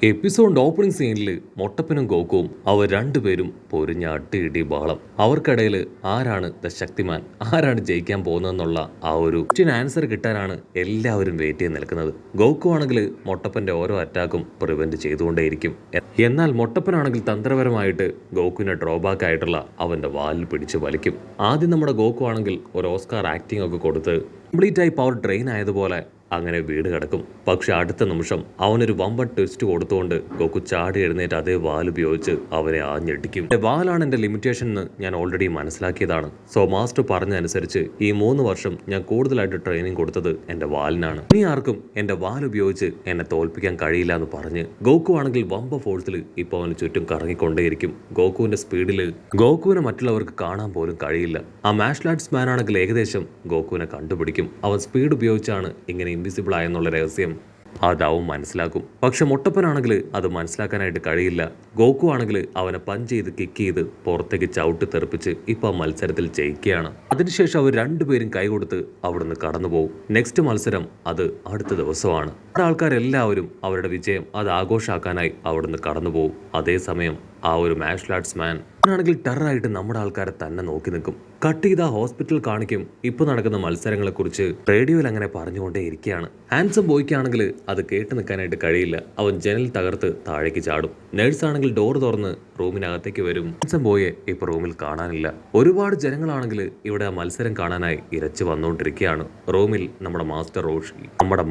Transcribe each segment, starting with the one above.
Episode opening സീനിൽ മൊട്ടപ്പനും ഗോക്കുവും അവർ രണ്ടുപേരും പൊരിഞ്ഞ അട്ടിയിടി ബഹളം. അവർക്കിടയിൽ ആരാണ് ദ ശക്തിമാൻ, ആരാണ് ജയിക്കാൻ പോകുന്നതെന്നുള്ള ആ ഒരു ആൻസർ കിട്ടാനാണ് എല്ലാവരും വെയിറ്റ് ചെയ്ത് നിൽക്കുന്നത്. ഗോക്കു ആണെങ്കിൽ മൊട്ടപ്പന്റെ ഓരോ അറ്റാക്കും പ്രിവെന്റ് ചെയ്തുകൊണ്ടേയിരിക്കും. എന്നാൽ മൊട്ടപ്പനാണെങ്കിൽ തന്ത്രപരമായിട്ട് ഗോക്കുവിനെ ഡ്രോബാക്ക് ആയിട്ടുള്ള അവന്റെ വാലിൽ പിടിച്ച് വലിക്കും. ആദ്യം നമ്മുടെ ഗോക്കു ആണെങ്കിൽ ഒരു ഓസ്കാർ ആക്ടിംഗ് ഒക്കെ കൊടുത്ത് കംപ്ലീറ്റ് ആയി പവർ ഡ്രെയിൻ ആയതുപോലെ അങ്ങനെ വീട് കിടക്കും. പക്ഷെ അടുത്ത നിമിഷം അവനൊരു വമ്പൻ ട്വിസ്റ്റ് കൊടുത്തുകൊണ്ട് ഗോക്കു ചാടി എഴുന്നേറ്റ് അതേ വാൽ ഉപയോഗിച്ച് അവനെ ആഞ്ഞടിക്കും. വാലാണ് എന്റെ ലിമിറ്റേഷൻ എന്ന് ഞാൻ ഓൾറെഡി മനസ്സിലാക്കിയതാണ്. സോ മാസ്റ്റർ പറഞ്ഞതനുസരിച്ച് ഈ 3 വർഷം ഞാൻ കൂടുതലായിട്ട് ട്രെയിനിങ് കൊടുത്തത് എന്റെ വാലിനാണ്. ഇനി ആർക്കും എന്റെ വാൽ ഉപയോഗിച്ച് എന്നെ തോൽപ്പിക്കാൻ കഴിയില്ല എന്ന് പറഞ്ഞ് ഗോക്കു ആണെങ്കിൽ വമ്പ ഫോഴ്സിൽ ഇപ്പൊ അവന് ചുറ്റും കറങ്ങിക്കൊണ്ടേയിരിക്കും. ഗോക്കുവിന്റെ സ്പീഡിൽ ഗോക്കുവിനെ മറ്റുള്ളവർക്ക് കാണാൻ പോലും കഴിയില്ല. ആ മാർഷൽ ആർട്സ് മാൻ ആണെങ്കിൽ ഏകദേശം ഗോക്കുവിനെ കണ്ടുപിടിക്കും. അവൻ സ്പീഡ് ഉപയോഗിച്ചാണ് ഇങ്ങനെ ഇൻവിസിബിൾ ആയെന്നുള്ള രഹസ്യം അതാവും മനസ്സിലാക്കും. പക്ഷെ മൊട്ടപ്പനാണെങ്കിൽ അത് മനസ്സിലാക്കാനായിട്ട് കഴിയില്ല. ഗോക്കു ആണെങ്കിൽ അവനെ പഞ്ച് ചെയ്ത് കിക്ക് ചെയ്ത് പുറത്തേക്ക് ചവിട്ടി തെറിപ്പിച്ച് ഇപ്പൊ മത്സരത്തിൽ ജയിക്കുകയാണ്. അതിനുശേഷം അവർ രണ്ടുപേരും കൈകൊടുത്ത് അവിടുന്ന് കടന്നുപോകും. നെക്സ്റ്റ് മത്സരം അത് അടുത്ത ദിവസമാണ്. ആൾക്കാരെല്ലാവരും അവരുടെ വിജയം അത് ആഘോഷാക്കാനായി അവിടുന്ന് കടന്നുപോകും. അതേസമയം ആ ഒരു മാർഷൽ ആർട്സ് മാൻ ആണെങ്കിൽ ടെററായിട്ട് നമ്മുടെ ആൾക്കാരെ തന്നെ നോക്കി നിൽക്കും. കട്ട് ചെയ്ത ഹോസ്പിറ്റൽ കാണിക്കും. ഇപ്പൊ നടക്കുന്ന മത്സരങ്ങളെ കുറിച്ച് റേഡിയോയിൽ അങ്ങനെ പറഞ്ഞുകൊണ്ടേ ഇരിക്കുകയാണ്. ഹാൻസം ബോയ്ക്കാണെങ്കിൽ അത് കേട്ട് നിൽക്കാനായിട്ട് കഴിയില്ല. അവൻ ജനൽ തകർത്ത് താഴേക്ക് ചാടും. നേഴ്സ് ആണെങ്കിൽ ഡോർ തുറന്ന് റൂമിനകത്തേക്ക് വരും. ഹാൻസം ബോയെ ഇപ്പൊ റൂമിൽ കാണാനില്ല. ഒരുപാട് ജനങ്ങളാണെങ്കിൽ ഇവിടെ ആ മത്സരം കാണാനായി ഇരച്ചു വന്നുകൊണ്ടിരിക്കുകയാണ്. റൂമിൽ നമ്മുടെ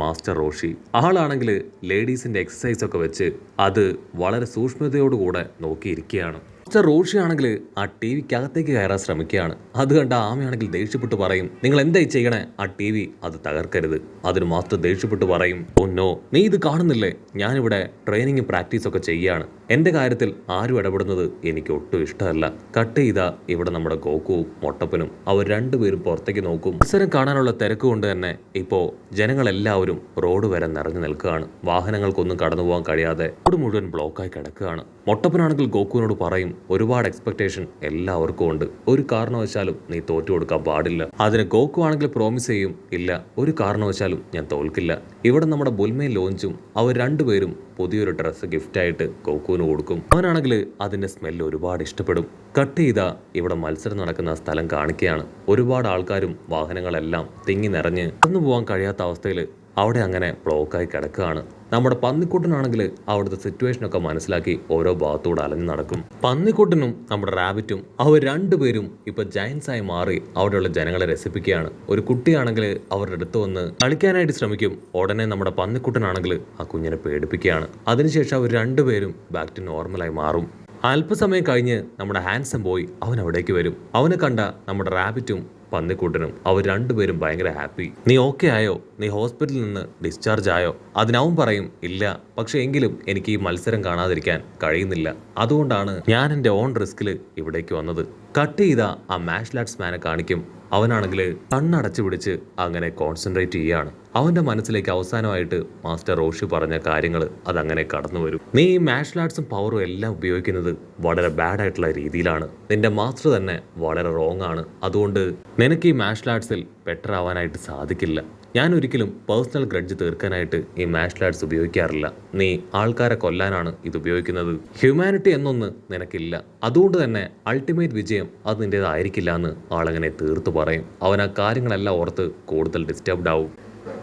മാസ്റ്റർ റോഷി ആളാണെങ്കിൽ ലേഡീസിന്റെ എക്സസൈസ് ഒക്കെ വെച്ച് അത് വളരെ സൂക്ഷ്മതയോടുകൂടെ നോക്കിയിരിക്കുകയാണ്. റോഷി ആണെങ്കിൽ ആ ടി വിക്കകത്തേക്ക് കയറാൻ ശ്രമിക്കുകയാണ്. അത് കണ്ട ആമയാണെങ്കിൽ ദേഷ്യപ്പെട്ട് പറയും, നിങ്ങൾ എന്തായി ചെയ്യണേ, ആ ടി വി അത് തകർക്കരുത്. അതിന് മാസ്റ്റർ ദേഷ്യപ്പെട്ട് പറയും, ഓ നോ, നീ ഇത് കാണുന്നില്ലേ, ഞാനിവിടെ ട്രെയിനിങ് പ്രാക്ടീസ് ഒക്കെ ചെയ്യാണ്. എന്റെ കാര്യത്തിൽ ആരും ഇടപെടുന്നത് എനിക്ക് ഒട്ടും ഇഷ്ടമല്ല. കട്ട് ചെയ്താ ഇവിടെ നമ്മുടെ ഗോക്കുവും മൊട്ടപ്പനും അവർ രണ്ടുപേരും പുറത്തേക്ക് നോക്കും. മത്സരം കാണാനുള്ള തിരക്ക് കൊണ്ട് തന്നെ ഇപ്പോ ജനങ്ങളെല്ലാവരും റോഡ് വരെ നിറഞ്ഞു നിൽക്കുകയാണ്. വാഹനങ്ങൾക്കൊന്നും കടന്നു പോകാൻ കഴിയാതെ റോഡ് മുഴുവൻ ബ്ലോക്കായി കിടക്കുകയാണ്. മൊട്ടപ്പനാണെങ്കിൽ ഗോക്കുവിനോട് പറയും, ഒരുപാട് എക്സ്പെക്ടേഷൻ എല്ലാവർക്കും ഉണ്ട്. ഒരു കാരണവശാലും നീ തോറ്റു കൊടുക്കാൻ പാടില്ല. അതിന് ഗോക്കു ആണെങ്കിൽ പ്രോമിസ് ചെയ്യും, ഇല്ല, ഒരു കാരണവശാലും ഞാൻ തോൽക്കില്ല. ഇവിടെ നമ്മുടെ ബുൽമേൻ ലോഞ്ചും അവർ രണ്ടുപേരും പുതിയൊരു ഡ്രസ്സ് ഗിഫ്റ്റായിട്ട് ഗോക്കുവിന് കൊടുക്കും. അവനാണെങ്കിൽ അതിന്റെ സ്മെല്ല് ഒരുപാട് ഇഷ്ടപ്പെടും. കട്ട് ചെയ്താ ഇവിടെ മത്സരം നടക്കുന്ന സ്ഥലം കാണിക്കുകയാണ്. ഒരുപാട് ആൾക്കാരും വാഹനങ്ങളെല്ലാം തിങ്ങി നിറഞ്ഞ് കടന്നു പോകാൻ കഴിയാത്ത അവസ്ഥയിൽ അവിടെ അങ്ങനെ ബ്ലോക്കായി കിടക്കുകയാണ്. നമ്മുടെ പന്നിക്കുട്ടനാണെങ്കിൽ അവിടുത്തെ സിറ്റുവേഷനൊക്കെ മനസ്സിലാക്കി ഓരോ ഭാഗത്തൂടെ അലഞ്ഞു നടക്കും. പന്നിക്കുട്ടനും നമ്മുടെ റാബിറ്റും അവർ രണ്ടുപേരും ഇപ്പൊ ജയൻസായി മാറി അവിടെയുള്ള ജനങ്ങളെ രസിപ്പിക്കുകയാണ്. ഒരു കുട്ടിയാണെങ്കിൽ അവരുടെ അടുത്ത് വന്ന് കളിക്കാനായിട്ട് ശ്രമിക്കും. ഉടനെ നമ്മുടെ പന്നിക്കുട്ടനാണെങ്കിൽ ആ കുഞ്ഞിനെ പേടിപ്പിക്കുകയാണ്. അതിനുശേഷം അവർ രണ്ടുപേരും ബാക്ക് ടു നോർമലായി മാറും. അല്പസമയം കഴിഞ്ഞ് നമ്മുടെ ഹാൻസം ബോയ് അവൻ അവിടേക്ക് വരും. അവനെ കണ്ട നമ്മുടെ റാബിറ്റും പന്നിക്കൂട്ടനും അവർ രണ്ടുപേരും ഭയങ്കര ഹാപ്പി. നീ ഓക്കെ ആയോ, നീ ഹോസ്പിറ്റലിൽ നിന്ന് ഡിസ്ചാർജ് ആയോ? അതിനവൻ പറയും, ഇല്ല, പക്ഷെ എങ്കിലും എനിക്ക് ഈ മത്സരം കാണാതിരിക്കാൻ കഴിയുന്നില്ല. അതുകൊണ്ടാണ് ഞാൻ എൻ്റെ ഓൺ റിസ്കിൽ ഇവിടേക്ക് വന്നത്. കട്ട് ചെയ്ത ആ മാർഷൽ ആർട്സ് മാനെ കാണിക്കും. അവനാണെങ്കിൽ കണ്ണടച്ചു പിടിച്ച് അങ്ങനെ കോൺസെൻട്രേറ്റ് ചെയ്യാണ്. അവന്റെ മനസ്സിലേക്ക് അവസാനമായിട്ട് മാസ്റ്റർ റോഷി പറഞ്ഞ കാര്യങ്ങൾ അതങ്ങനെ കടന്നു വരും. നീ ഈ മാർഷൽ ആർട്സും പവറും എല്ലാം ഉപയോഗിക്കുന്നത് വളരെ ബാഡ് ആയിട്ടുള്ള രീതിയിലാണ്. നിന്റെ മാസ്റ്റർ തന്നെ വളരെ റോങ് ആണ്. അതുകൊണ്ട് നിനക്ക് ഈ മാർഷൽ ആർട്സിൽ ബെറ്റർ ആവാനായിട്ട് സാധിക്കില്ല. ഞാൻ ഒരിക്കലും പേഴ്സണൽ ഗ്രഡ്ജ് തീർക്കാനായിട്ട് ഈ മാർഷൽ ആർട്സ് ഉപയോഗിക്കാറില്ല. നീ ആൾക്കാരെ കൊല്ലാനാണ് ഇത് ഉപയോഗിക്കുന്നത്. ഹ്യൂമാനിറ്റി എന്നൊന്ന് നിനക്കില്ല. അതുകൊണ്ട് തന്നെ അൾട്ടിമേറ്റ് വിജയം അത് നിൻ്റെതായിരിക്കില്ല എന്ന് ആളങ്ങനെ തീർത്തു പറയും. അവൻ ആ കാര്യങ്ങളെല്ലാം ഓർത്ത് കൂടുതൽ ഡിസ്റ്റർബ്ഡ് ആവും.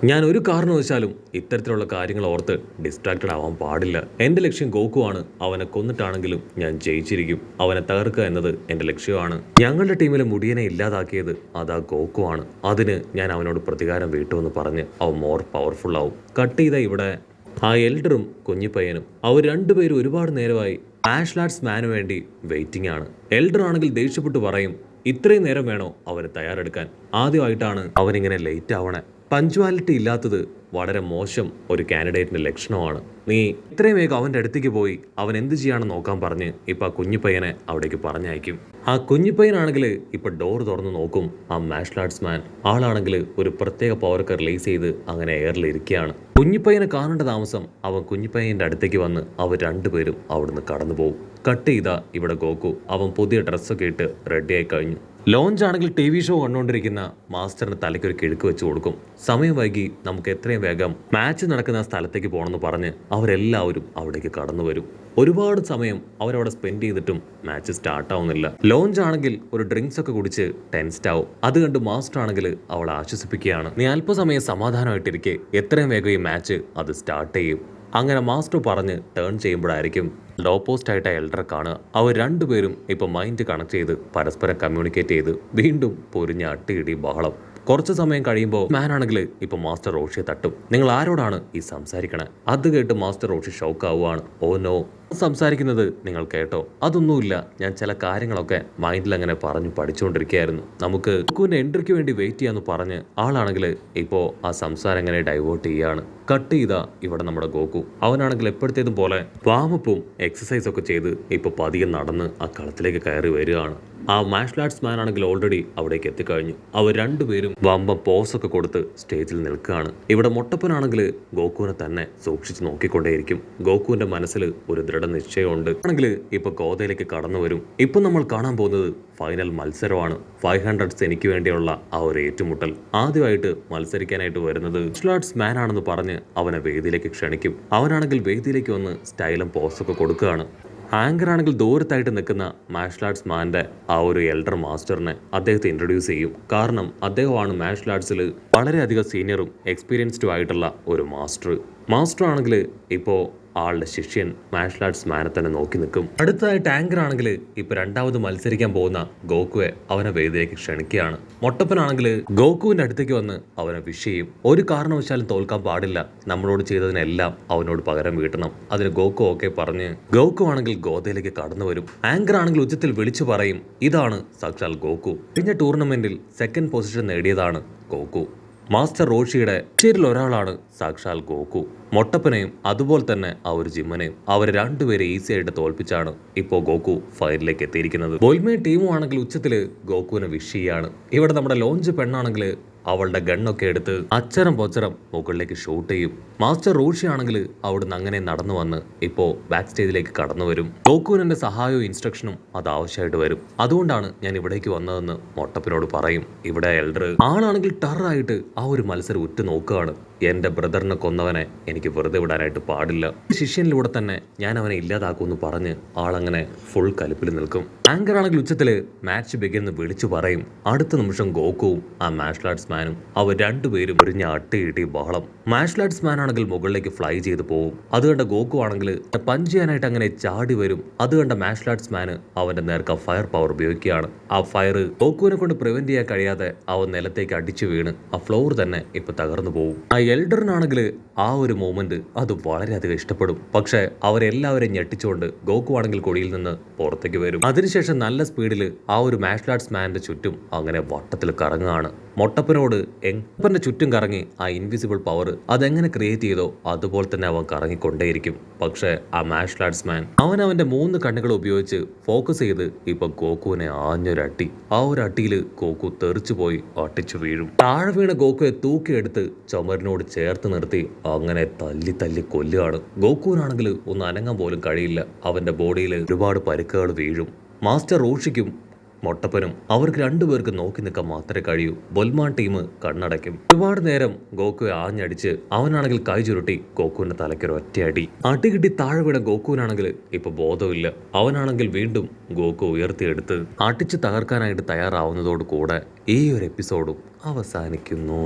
ഞാൻ ഒരു കാരണവശാലും ഇത്തരത്തിലുള്ള കാര്യങ്ങൾ ഓർത്ത് ഡിസ്ട്രാക്റ്റഡ് ആവാൻ പാടില്ല. എൻ്റെ ലക്ഷ്യം ഗോക്കു ആണ്. അവനെ കൊന്നിട്ടാണെങ്കിലും ഞാൻ ജയിച്ചിരിക്കും. അവനെ തകർക്കുക എന്നത് എൻ്റെ ലക്ഷ്യമാണ്. ഞങ്ങളുടെ ടീമിലെ മുടിയനെ ഇല്ലാതാക്കിയത് അതാ ഗോക്കു ആണ്. അതിന് ഞാൻ അവനോട് പ്രതികാരം വീട്ടുമെന്ന് പറഞ്ഞ് അവൻ മോർ പവർഫുൾ ആവും. കട്ട് ചെയ്ത ഇവിടെ ആ എൽഡറും കുഞ്ഞിപ്പയ്യനും അവർ രണ്ടുപേരും ഒരുപാട് നേരമായി മാർഷൽ ആർട്സ് മാന് വേണ്ടി വെയിറ്റിംഗ് ആണ്. എൽഡർ ആണെങ്കിൽ ദേഷ്യപ്പെട്ട് പറയും, ഇത്രയും നേരം വേണോ അവന് തയ്യാറെടുക്കാൻ? ആദ്യമായിട്ടാണ് അവനിങ്ങനെ ലേറ്റ് ആവണേ. പഞ്ച്വാലിറ്റി ഇല്ലാത്തത് വളരെ മോശം ഒരു കാൻഡിഡേറ്റിന്റെ ലക്ഷണമാണ്. നീ ഇത്രയും വേഗം അവൻ്റെ അടുത്തേക്ക് പോയി അവൻ എന്ത് ചെയ്യാണെന്ന് നോക്കാൻ പറഞ്ഞ് ഇപ്പൊ ആ കുഞ്ഞിപ്പയ്യനെ അവിടേക്ക് പറഞ്ഞയക്കും. ആ കുഞ്ഞിപ്പയ്യനാണെങ്കിൽ ഇപ്പൊ ഡോർ തുറന്ന് നോക്കും. ആ മാർഷൽ ആർട്സ് മാൻ ആളാണെങ്കിൽ ഒരു പ്രത്യേക പവറൊക്കെ റിലീസ് ചെയ്ത് അങ്ങനെ എയറിൽ ഇരിക്കുകയാണ്. കുഞ്ഞിപ്പയ്യനെ കാണേണ്ട താമസം അവൻ കുഞ്ഞിപ്പയ്യന്റെ അടുത്തേക്ക് വന്ന് അവർ രണ്ടുപേരും അവിടുന്ന് കടന്നു പോകും. കട്ട് ചെയ്താ ഇവിടെ ഗോക്കു അവൻ പുതിയ ഡ്രസ്സൊക്കെ ഇട്ട് റെഡിയായി കഴിഞ്ഞു. ലോഞ്ച് ആണെങ്കിൽ TV ഷോ കണ്ടുകൊണ്ടിരിക്കുന്ന മാസ്റ്ററിന് തലയ്ക്കൊരു കിഴുക്ക് വെച്ച് കൊടുക്കും. സമയം വൈകി, നമുക്ക് എത്രയും വേഗം മാച്ച് നടക്കുന്ന സ്ഥലത്തേക്ക് പോകണമെന്ന് പറഞ്ഞ് അവരെല്ലാവരും അവിടേക്ക് കടന്നു വരും. ഒരുപാട് സമയം അവരവിടെ സ്പെൻഡ് ചെയ്തിട്ടും മാച്ച് സ്റ്റാർട്ട് ആവുന്നില്ല. ലോഞ്ച് ആണെങ്കിൽ ഒരു ഡ്രിങ്ക്സ് ഒക്കെ കുടിച്ച് ടെൻസ്ഡ് ആവും. അത് കണ്ട് മാസ്റ്റർ ആണെങ്കിൽ അവളെ ആശ്വസിപ്പിക്കുകയാണ്. നീ അല്പസമയം സമാധാനമായിട്ടിരിക്കെ, എത്രയും വേഗം ഈ മാച്ച് അത് സ്റ്റാർട്ട് ചെയ്യും. അങ്ങനെ മാസ്റ്റർ പറഞ്ഞ് ടേൺ ചെയ്യുമ്പോഴായിരിക്കും ഓപ്പോസിറ്റ് ആയിട്ട് എൽഡറെ കാണുക. അവർ രണ്ടുപേരും ഇപ്പം മൈൻഡ് കണക്ട് ചെയ്ത് പരസ്പരം കമ്മ്യൂണിക്കേറ്റ് ചെയ്ത് വീണ്ടും പൊരിഞ്ഞ അട്ടിയിടി ബഹളം. കുറച്ച് സമയം കഴിയുമ്പോൾ മാൻ ആണെങ്കിൽ ഇപ്പൊ മാസ്റ്റർ റോഷിയെ തട്ടും. നിങ്ങൾ ആരോടാണ് ഈ സംസാരിക്കണേ? അത് കേട്ട് മാസ്റ്റർ റോഷി ഷോക്ക് ആവുകയാണ്. ഓ നോ, സംസാരിക്കുന്നത് നിങ്ങൾ കേട്ടോ? അതൊന്നുമില്ല, ഞാൻ ചില കാര്യങ്ങളൊക്കെ മൈൻഡിൽ അങ്ങനെ പറഞ്ഞു പഠിച്ചുകൊണ്ടിരിക്കുകയായിരുന്നു. നമുക്ക് ഗോക്കുവിന്റെ എൻട്രിക്ക് വേണ്ടി വെയിറ്റ് ചെയ്യാന്ന് പറഞ്ഞ് ആളാണെങ്കിൽ ഇപ്പോൾ ആ സംസാരം എങ്ങനെ ഡൈവേർട്ട് ചെയ്യാണ്. കട്ട് ചെയ്താ ഇവിടെ നമ്മുടെ ഗോക്കു അവനാണെങ്കിൽ എപ്പോഴത്തേതും പോലെ വാമപ്പും എക്സസൈസ് ഒക്കെ ചെയ്ത് ഇപ്പൊ പതിയെ നടന്ന് ആ കളത്തിലേക്ക് കയറി വരികയാണ്. ആ മാർഷൽ ആർട്സ് മാൻ ആണെങ്കിൽ ഓൾറെഡി അവിടേക്ക് എത്തിക്കഴിഞ്ഞു. അവർ രണ്ടുപേരും വമ്പം പോസൊക്കെ കൊടുത്ത് സ്റ്റേജിൽ നിൽക്കുകയാണ്. ഇവിടെ മൊട്ടപ്പനാണെങ്കിൽ ഗോക്കുവിനെ തന്നെ സൂക്ഷിച്ച് നോക്കിക്കൊണ്ടേയിരിക്കും. ഗോക്കുവിന്റെ മനസ്സിൽ ഒരു ദൃഢനിശ്ചയമുണ്ട്. ആണെങ്കിൽ ഇപ്പൊ ഗോതയിലേക്ക് കടന്നു വരും. ഇപ്പൊ നമ്മൾ കാണാൻ പോകുന്നത് ഫൈനൽ മത്സരമാണ്. 500 എനിക്ക് വേണ്ടിയുള്ള ആ ഒരു ഏറ്റുമുട്ടൽ. ആദ്യമായിട്ട് മത്സരിക്കാനായിട്ട് വരുന്നത് മാർഷൽ ആർട്സ് മാൻ ആണെന്ന് പറഞ്ഞ് അവനെ വേദിയിലേക്ക് ക്ഷണിക്കും. അവനാണെങ്കിൽ വേദിയിലേക്ക് വന്ന് സ്റ്റൈലും പോസൊക്കെ കൊടുക്കുകയാണ്. ആങ്കർ ആണെങ്കിൽ ദൂരത്തായിട്ട് നിൽക്കുന്ന മാർഷൽ ആർട്സ് മാൻ്റെ ആ ഒരു എൽഡർ മാസ്റ്ററിനെ അദ്ദേഹത്തെ ഇൻട്രൊഡ്യൂസ് ചെയ്യും. കാരണം അദ്ദേഹമാണ് മാർഷൽ ആർട്സിൽ വളരെയധികം സീനിയറും എക്സ്പീരിയൻസ്ഡും ആയിട്ടുള്ള ഒരു മാസ്റ്റർ ആണെങ്കിൽ ഇപ്പോൾ ആളുടെ ശിഷ്യൻ മാർഷൽ ആർട്സ് മാനെ തന്നെ നോക്കി നിൽക്കും. അടുത്തതായിട്ട് ആങ്കർ ആണെങ്കിൽ ഇപ്പൊ രണ്ടാമത് മത്സരിക്കാൻ പോകുന്ന ഗോക്കുവെ അവനെ വേദിയിലേക്ക് ക്ഷണിക്കുകയാണ്. മൊട്ടപ്പനാണെങ്കിൽ ഗോക്കുവിന്റെ അടുത്തേക്ക് വന്ന് അവനെ വിഷ് ചെയ്യും. ഒരു കാരണവശാലും തോൽക്കാൻ പാടില്ല, നമ്മളോട് ചെയ്തതിനെല്ലാം അവനോട് പകരം വീട്ടണം. അതിന് ഗോക്കു ഓക്കെ പറഞ്ഞ് ഗോക്കു ആണെങ്കിൽ ഗോതയിലേക്ക് കടന്നു വരും. ആങ്കർ ആണെങ്കിൽ ഉച്ചത്തിൽ വിളിച്ചു പറയും, ഇതാണ് സാക്ഷാൽ ഗോക്കു. കഴിഞ്ഞ ടൂർണമെന്റിൽ സെക്കൻഡ് പൊസിഷൻ നേടിയതാണ് ഗോക്കു. മാസ്റ്റർ റോഷിയുടെ ശരിയിൽ ഒരാളാണ് സാക്ഷാൽ ഗോക്കു. മൊട്ടപ്പനെയും അതുപോലെ തന്നെ ആ ഒരു ജിമ്മനെയും അവർ രണ്ടുപേരെ ഈസി ആയിട്ട് തോൽപ്പിച്ചാണ് ഇപ്പോൾ ഗോക്കു ഫൈനലിലേക്ക് എത്തിയിരിക്കുന്നത്. ബോൽമയും ടീമും ആണെങ്കിൽ ഉച്ചത്തില് ഗോക്കുവിനെ വിഷ് ചെയ്യാണ്. ഇവിടെ നമ്മുടെ ലോഞ്ച് പെണ്ണാണെങ്കിൽ അവളുടെ ഗണ്ണൊക്കെ എടുത്ത് അച്ചരം പൊച്ചരം മുകളിലേക്ക് ഷൂട്ട് ചെയ്യും. മാസ്റ്റർ റോഷി ആണെങ്കിൽ അവിടുന്ന് അങ്ങനെ നടന്നു വന്ന് ഇപ്പോ ബാക്ക് സ്റ്റേജിലേക്ക് കടന്നു വരും. ഗോക്കുവിന്റെ സഹായവും ഇൻസ്ട്രക്ഷനും അത് ആവശ്യമായിട്ട് വരും. അതുകൊണ്ടാണ് ഞാൻ ഇവിടേക്ക് വന്നതെന്ന് മൊട്ടപ്പനോട് പറയും. ഇവിടെ എൽഡർ ആളാണെങ്കിൽ ടറായിട്ട് ആ ഒരു മത്സരം ഉറ്റു നോക്കുകയാണ്. എന്റെ ബ്രദറിനെ കൊന്നവനെ എനിക്ക് വെറുതെ വിടാനായിട്ട് പാടില്ല. ശിഷ്യനിലൂടെ തന്നെ ഞാൻ അവനെ ഇല്ലാതാക്കുമെന്ന് പറഞ്ഞ് ആളങ്ങനെ ഫുൾ കലിപ്പിൽ നിൽക്കും. ആങ്കർ ആണെങ്കിൽ ഉച്ചത്തില് മാച്ച് ബിഗിന്ന് വിളിച്ചു പറയും. അടുത്ത നിമിഷം ഗോക്കുവും ആ മാർഷൽ ആർട്സ് മാനും അവർ രണ്ടുപേരും ഒരിഞ്ഞ അട്ടിയിട്ടി ബഹളം. മാർഷൽ ആർട്സ് മാൻ ആണെങ്കിൽ മുകളിലേക്ക് ഫ്ലൈ ചെയ്ത് പോകും. അത് കണ്ട ഗോക്കു ആണെങ്കിൽ പഞ്ച് ചെയ്യാനായിട്ട് അങ്ങനെ ചാടി വരും. അത് കണ്ട മാർഷൽ ആർട്സ് മാന് അവന്റെ നേർക്ക് ഫയർ പവർ ഉപയോഗിക്കുകയാണ്. ആ ഫയർ ഗോക്കുവിനെ കൊണ്ട് പ്രിവെന്റ് ചെയ്യാൻ കഴിയാതെ അവൻ നിലത്തേക്ക് അടിച്ചു വീണ് ആ ഫ്ലോർ തന്നെ ഇപ്പൊ തകർന്നു പോകും. ആ എൽഡറിനാണെങ്കിൽ ആ ഒരു മൂമെന്റ് അത് വളരെയധികം ഇഷ്ടപ്പെടും. പക്ഷെ അവരെല്ലാവരെയും ഞെട്ടിച്ചുകൊണ്ട് ഗോക്കു ആണെങ്കിൽ കൊടിയിൽ നിന്ന് പുറത്തേക്ക് വരും. അതിനുശേഷം നല്ല സ്പീഡിൽ ആ ഒരു മാർഷൽ ആർട്സ് മാന്റെ ചുറ്റും അങ്ങനെ വട്ടത്തിൽ കറങ്ങുകയാണ്. മൊട്ടപ്പനോട് എങ്ങപ്പന്റെ ചുറ്റും കറങ്ങി ആ ഇൻവിസിബിൾ പവർ അതെങ്ങനെ ക്രിയേറ്റ് ചെയ്തോ അതുപോലെ തന്നെ അവൻ കറങ്ങിക്കൊണ്ടേയിരിക്കും. പക്ഷെ ആ മാർഷൽ ആർട്സ് മാൻ അവന്റെ 3 കണ്ണുകൾ ഉപയോഗിച്ച് ഫോക്കസ് ചെയ്ത് ഇപ്പൊ ഗോക്കുവിനെ ആഞ്ഞൊരട്ടി. ആ ഒരു അട്ടിയിൽ ഗോക്കു തെറിച്ചു പോയി അട്ടിച്ചു വീഴും. താഴെ വീണ ഗോക്കുയെ തൂക്കിയെടുത്ത് ചുമരിനോട് ചേർത്ത് നിർത്തി അങ്ങനെ തല്ലി തല്ലി കൊല്ലുകയാണ്. ഗോക്കുവിനാണെങ്കിൽ ഒന്ന് അനങ്ങാൻ പോലും കഴിയില്ല. അവന്റെ ബോഡിയിൽ ഒരുപാട് പരിക്കുകൾ വീഴും. മാസ്റ്റർ റോഷിക്കും മൊട്ടപ്പനും അവർക്ക് രണ്ടുപേർക്ക് നോക്കി നിൽക്കാൻ മാത്രമേ കഴിയൂ. ബൊൽമാൻ ടീം കണ്ണടയ്ക്കും. ഒരുപാട് നേരം ഗോക്കുവെ ആഞ്ഞടിച്ച് അവനാണെങ്കിൽ കൈ ചുരുട്ടി ഗോക്കുവിന്റെ തലയ്ക്കൊരു ഒറ്റയടി. അടി കിട്ടി താഴെ വീണ ഗോക്കുവിനാണെങ്കിൽ ഇപ്പൊ ബോധമില്ല. അവനാണെങ്കിൽ വീണ്ടും ഗോക്കു ഉയർത്തിയെടുത്ത് അടിച്ച് തകർക്കാനായിട്ട് തയ്യാറാവുന്നതോട് കൂടെ ഈ ഒരു എപ്പിസോഡും അവസാനിക്കുന്നു.